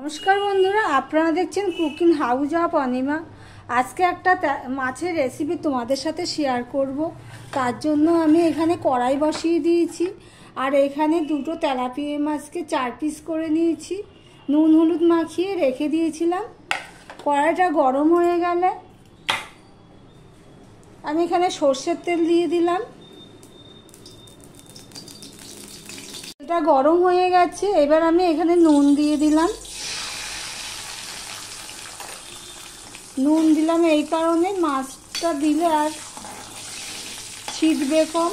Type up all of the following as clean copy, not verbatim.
नमस्कार बंधुरा आपनारा देखছেন कुकिंग हाउस ऑफ अनिमा। आज के एक माछेर रेसिपि तुम्हादेर साथे शेयर करब। तार जोन्नो आमी एखाने कड़ाई बसिए दिएछि और एखाने दुटो तेलापिया माछके 4 पिस करे निয়েছি। নুন हलुद माखिए रेखे दिएছিলাম। कड़ाईटा गरम হয়ে গেলে आमी एखाने सर्षेर तेल दिए दिलाम। तेलटा गरम হয়ে গেছে। এবার আমি এখানে নুন দিয়ে দিলাম। নুন দিলাম এই কারণে মাছটা দিলে আর ছিটবে কম।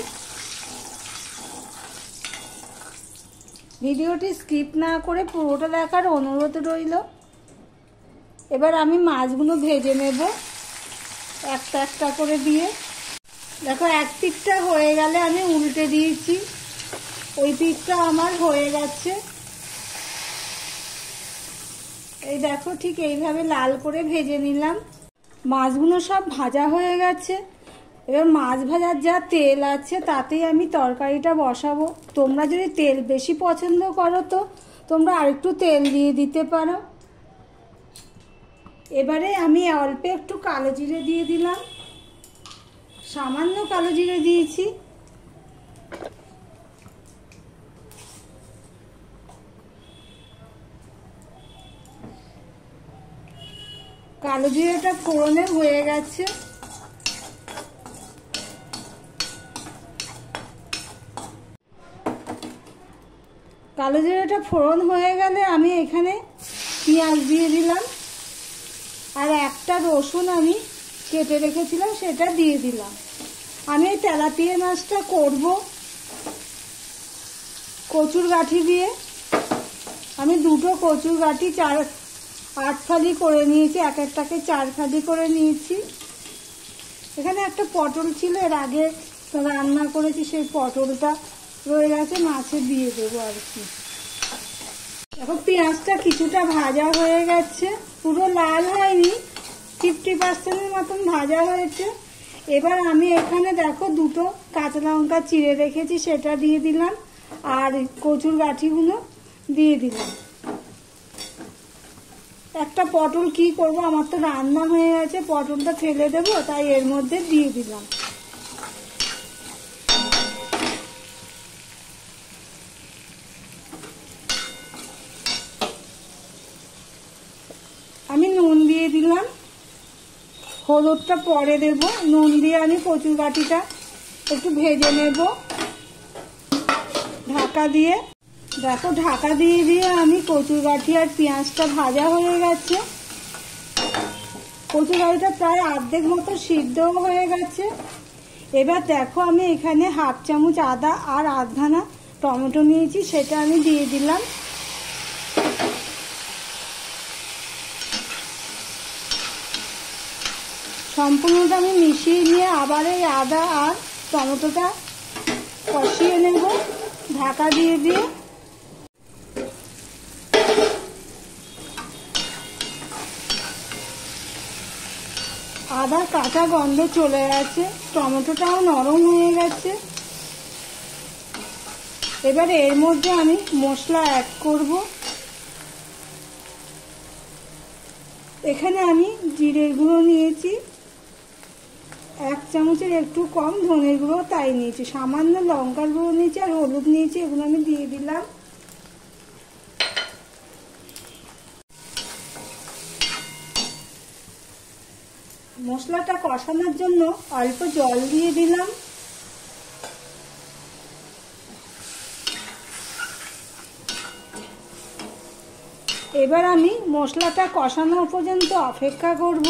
ভিডিওটি স্কিপ না করে পুরোটা দেখার অনুরোধ রইল। এবার আমি মাছগুলো ভেজে নেব একটা একটা করে দিয়ে। দেখো এক পিঠটা হয়ে গেলে আমি উল্টে দিয়েছি, ওই পিঠটা আমার হয়ে গেছে। এই দেখো ঠিক এইভাবে লাল করে ভেজে নিলাম। মাছগুলো সব ভাজা হয়ে গেছে। এবার মাছ ভাজার যা তেল আছে তাতেই আমি তরকারিটা বসাবো। তোমরা যদি তেল বেশি পছন্দ করো তো তোমরা আরেকটু তেল দিয়ে দিতে পারো। এবারে আমি অল্প একটু কালো জিরে দিয়ে দিলাম, সামান্য কালো জিরে দিয়েছি। কালো জিরাটা ফোড়নে হয়ে গেছে। কালো জিরাটা ফোড়ন হয়ে গেলে আমি এখানে পেঁয়াজ দিয়ে দিলাম আর একটা রসুন আমি কেটে রেখেছিলাম সেটা দিয়ে দিলাম। আমি এই তেলাপিয়া মাছটা করব কচুর গাঠি দিয়ে। আমি দুটো কচুর গাঠি 8 ফালি করে নিয়েছি, এক একটাকে 4 ফালি করে নিয়েছি। এখানে একটা পটল ছিল, এর আগে রান্না করেছি, সেই পটলটা রয়ে গেছে, মাছে দিয়ে দেবো আর কি। এখন পেঁয়াজটা কিছুটা ভাজা হয়ে গেছে, পুরো লাল হয়নি, 50% মতন ভাজা হয়েছে। এবার আমি এখানে দেখো দুটো কাঁচা লঙ্কা চিড়ে রেখেছি সেটা দিয়ে দিলাম আর কচুর গাঠিগুলো দিয়ে দিলাম। একটা পটল কি করব, আমার তো রান্না হয়ে গেছে, পটলটা ফেলে দেবো তাই এর মধ্যে দিয়ে দিলাম। আমি নুন দিয়ে দিলাম, হলুদটা পরে দেব। নুন দিয়ে আমি কচুর গাঠিটা একটু ভেজে নেব ঢাকা দিয়ে। দেখো ঢাকা দিয়ে দিয়ে আমি কচুর গাঠি আর পেঁয়াজটা ভাজা হয়ে গেছে। কচুর গাঠিটা প্রায় অর্ধেক মতো সিদ্ধও হয়ে গেছে। এবার দেখো আমি এখানে হাফ চামচ আদা আর আধখানা টমেটো নিয়েছি সেটা আমি দিয়ে দিলাম। সম্পূর্ণটা আমি মিশিয়ে নিয়ে আবার এই আদা আর টমেটোটা কষিয়ে নেব ঢাকা দিয়ে দিয়ে। আদা কাঁচা গন্ধ চলে গেছে, টমেটোটাও নরম হয়ে গেছে। এবারে এর মধ্যে আমি মশলা অ্যাড করব। এখানে আমি জিরের গুঁড়ো নিয়েছি 1 চামচের একটু কম, ধনের গুঁড়ো তাই নিয়েছি, সামান্য লঙ্কার গুঁড়ো নিয়েছি আর হলুদ নিয়েছি, এগুলো আমি দিয়ে দিলাম। মশলাটা কষানোর জন্য অল্প জল দিয়ে দিলাম। এবার আমি মশলাটা কষানো পর্যন্ত অপেক্ষা করব।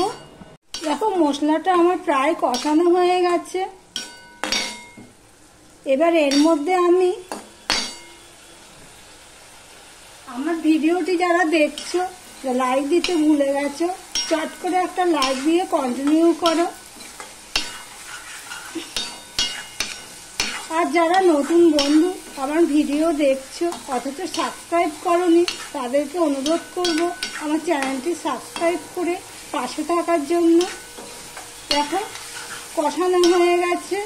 দেখো মশলাটা আমার প্রায় কষানো হয়ে গেছে। এবার এর মধ্যে আমি আমার ভিডিওটি যারা দেখছো লাইক দিতে ভুলে গেছো, চট করে একটা লাইক দিয়ে কন্টিনিউ করো। আর যারা নতুন বন্ধু আমার ভিডিও দেখছো অথচ সাবস্ক্রাইব করোনি তাদেরকে অনুরোধ করব আমার চ্যানেলটি সাবস্ক্রাইব করে পাশে থাকার জন্য। দেখো কষানো হয়ে গেছে।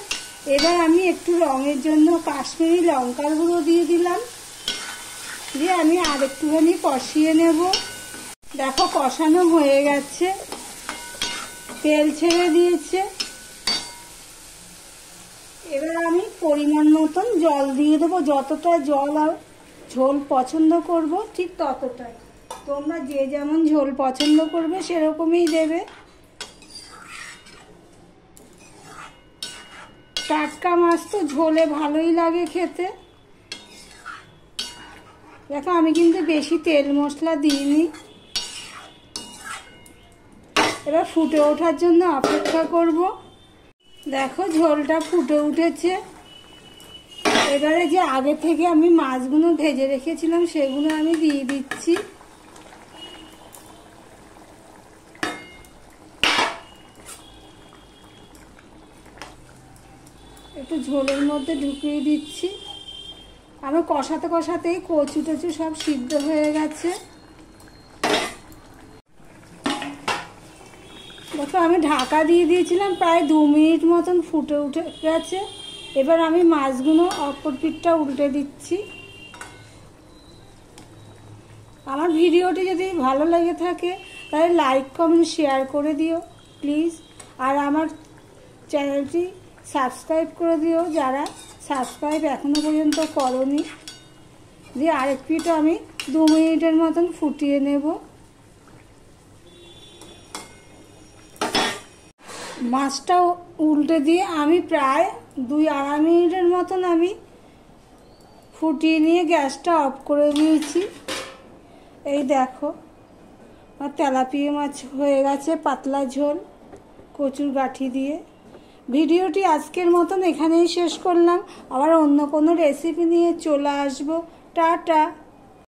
এবার আমি একটু রঙের জন্য কাশ্মীরি লঙ্কার গুঁড়ো দিয়ে দিলাম, দিয়ে আমি আর একটুখানি কষিয়ে নেব। দেখো কষানো হয়ে গেছে, তেল ছেড়ে দিয়েছে। এবার আমি পরিমাণ মতন জল দিয়ে দেবো, যতটা জল আর ঝোল পছন্দ করব ঠিক ততটাই। তোমরা যে যেমন ঝোল পছন্দ করবে সেরকমই দেবে। টাটকা মাছ তো ঝোলে ভালোই লাগে খেতে। দেখো আমি কিন্তু বেশি তেল মশলা দিইনি। এবার ফুটে ওঠার জন্য অপেক্ষা করব। দেখো ঝোলটা ফুটে উঠেছে। এবারে যে আগে থেকে আমি মাছগুলো ভেজে রেখেছিলাম সেগুলো আমি দিয়ে দিচ্ছি। একটু ঝোলের মধ্যে ঢুকিয়ে দিচ্ছি। আমার কষাতে কষাতেই কচু টচু সব সিদ্ধ হয়ে গেছে। দেখো আমি ঢাকা দিয়ে দিয়েছিলাম, প্রায় 2 মিনিট মতন ফুটে উঠে গেছে। এবার আমি মাছগুলো অপর পিঠটা উল্টে দিচ্ছি। আমার ভিডিওটি যদি ভালো লেগে থাকে তাহলে লাইক কমেন্ট শেয়ার করে দিও প্লিজ। আর আমার চ্যানেলটি সাবস্ক্রাইব করে দিও যারা সাবস্ক্রাইব এখনো পর্যন্ত করোনি। দিয়ে আরেক পিঠ আমি 2 মিনিটের মতন ফুটিয়ে নেব। মাছটা উল্টে দিয়ে আমি প্রায় 2-2.5 মিনিটের মতন আমি ফুটিয়ে নিয়ে গ্যাসটা অফ করে দিয়েছি। এই দেখো আমার তেলাপিয়া মাছ হয়ে গেছে, পাতলা ঝোল কচুর গাঁঠি দিয়ে। ভিডিওটি আজকের মতন এখানেই শেষ করলাম। আবার অন্য কোনো রেসিপি নিয়ে চলে আসবো। টাটা।